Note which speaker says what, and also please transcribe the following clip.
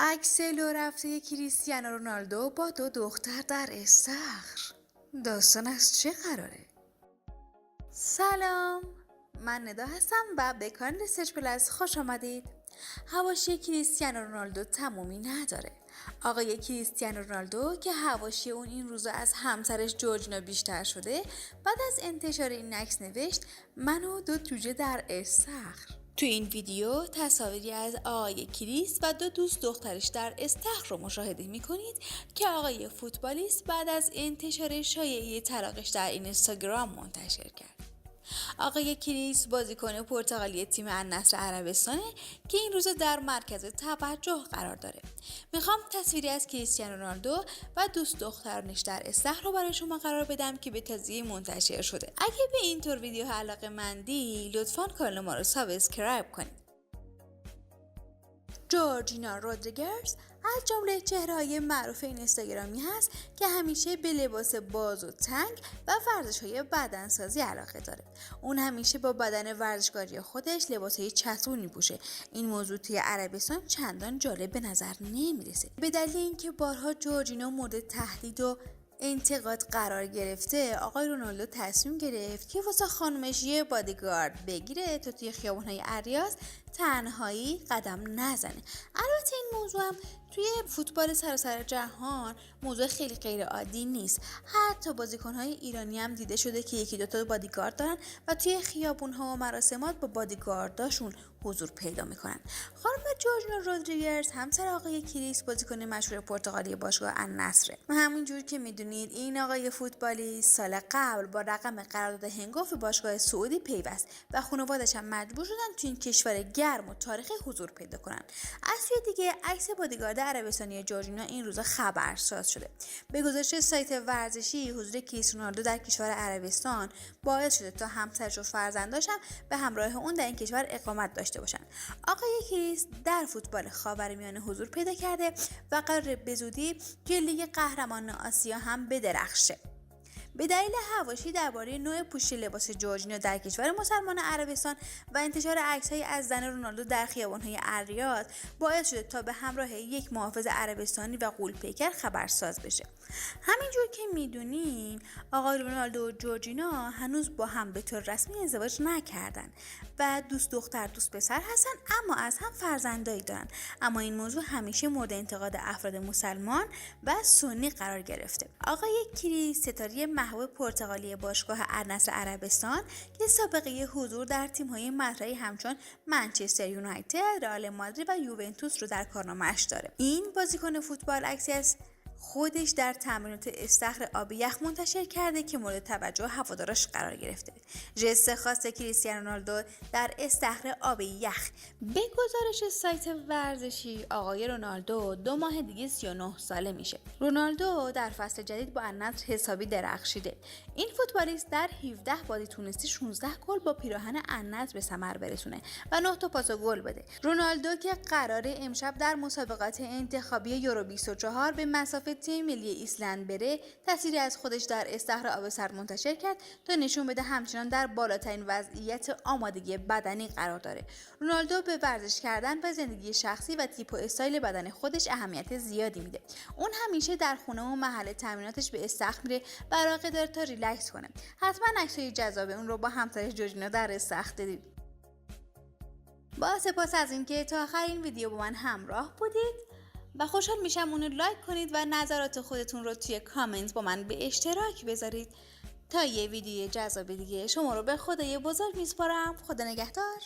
Speaker 1: عکس لو رفته کریستیانو رونالدو با 2 دختر در استخر. داستان از چه قراره؟ سلام، من ندا هستم و به کانال ریسرچ پلاس خوش آمدید. حواشی کریستیانو رونالدو تمومی نداره. آقای کریستیانو رونالدو که حواشی اون این روزا از همسرش جورجینا بیشتر شده، بعد از انتشار این عکس نوشت من و 2 جوجه در استخر. تو این ویدیو تصاویری از آقای کریس و 2 دوست دخترش در استخر رو مشاهده می‌کنید که آقای فوتبالیست بعد از انتشار شایعه طلاقش در اینستاگرام منتشر کرد. آقای کریس بازیکن پرتغالی تیم النصر عربستانه که این روزا در مرکز توجه قرار داره. میخوام تصویری از کریستیانو رونالدو و دوست دخترانش در استخر رو برای شما قرار بدم که به تازگی منتشر شده. اگه به اینطور ویدیو علاقه‌مندی لطفاً کانال ما رو سابسکرایب کنید. جورجینا رودریگز از جمله چهره‌های معروف اینستاگرامی هست که همیشه به لباس باز و تنگ و ورزش‌های بدنسازی علاقه داره. اون همیشه با بدن ورزشکاری خودش لباس‌های چسبون می‌پوشه. این موضوع توی عربستان چندان جالب به نظر نمی‌رسه. به دلیل اینکه بارها جورجینا مورد تهدید و انتقاد قرار گرفته، آقای رونالدو تصمیم گرفت که واسه خانمش یه بادیگارد بگیره تا توی خیابون‌های اریاز تنهایی قدم نزنه. البته این موضوع هم توی فوتبال سراسر جهان موضوع خیلی غیر عادی نیست. حتی بازیکن‌های ایرانی هم دیده شده که 1-2 تا بادیگارد دارن و توی خیابون‌ها و مراسمات با بادیگارداشون حضور پیدا میکنن. خانم جورجینا رودریگز همسر آقای کریس بازیکن مشهور پرتغالی باشگاه النصر و همینجور که میدونید این آقای فوتبالیست سال قبل با رقم قرارداد هنگفت باشگاه سعودی پیوست و خانواده‌اش هم مجبور شدن تو این کشور گرم و تاریخی حضور پیدا کنن. از سوی دیگه عکس بادیگارد عربستانی جورجینا این روزا خبرساز شده. به گزارش سایت ورزشی حضور کریستیانو رونالدو در کشور عربستان باعث شده تا همسرش و فرزنداش هم به همراه اون در این کشور اقامت داشته باشن. آقای کریس در فوتبال خاورمیانه حضور پیدا کرده و قراره به زودی توی لیگ قهرمانان آسیا هم بدرخشه. به دلیل حواشی درباره نوع پوشش لباس جورجینا در کشور مسلمان عربستان و انتشار عکس‌های از زن رونالدو در خیابان‌های الریاض باعث شده تا به همراه یک محافظ عربستانی و غول‌پیکر خبرساز بشه. همینجور که میدونین آقای رونالدو و جورجینا هنوز با هم به طور رسمی ازدواج نکردن و دوست دختر دوست پسر هستن، اما از هم فرزندایی دارن. اما این موضوع همیشه مورد انتقاد افراد مسلمان و سنی قرار گرفته. آقای کریس ستاره محبوب پرتغالی باشگاه النصر عربستان که سابقه حضور در تیم‌های مطرحی همچون منچستر یونایتد، رئال مادرید و یوونتوس رو در کارنامه‌اش داره. این بازیکن فوتبال عکسی از خودش در تمرینات استخر آب یخ منتشر کرده که مورد توجه هواداراش قرار گرفته. ژست خاص کریستیانو رونالدو در استخر آب یخ. به گزارش سایت ورزشی آقای رونالدو 2 ماه دیگه 39 ساله میشه. رونالدو در فصل جدید با النصر حسابی درخشیده. این فوتبالیست در 17 بازی تونسته 16 گل با پیراهن النصر به ثمر برسونه و 9 تا پاس گل بده. رونالدو که قراره امشب در مسابقات انتخابی یورو 24 به مسافت تیم ملی ایسلند بره، تصویری از خودش در استخر آب سرد منتشر کرد تا نشون بده همچنان در بالاترین وضعیت آمادگی بدنی قرار داره. رونالدو به ورزش کردن و زندگی شخصی و تیپ و استایل بدن خودش اهمیت زیادی میده. اون همیشه در خونه و محل تمریناتش به استخر میره و علاقه داره تا ریلکس کنه. حتما عکسای جذاب اون رو با همسرش جورجینا در استخر دیدید. با سپاس از اینکه تا آخر این ویدیو با من همراه بودید و خوشحال میشم اونو لایک کنید و نظرات خودتون رو توی کامنت با من به اشتراک بذارید. تا یه ویدیو جذاب دیگه شما رو به خدای بزرگ میسپارم. خدا نگهدار.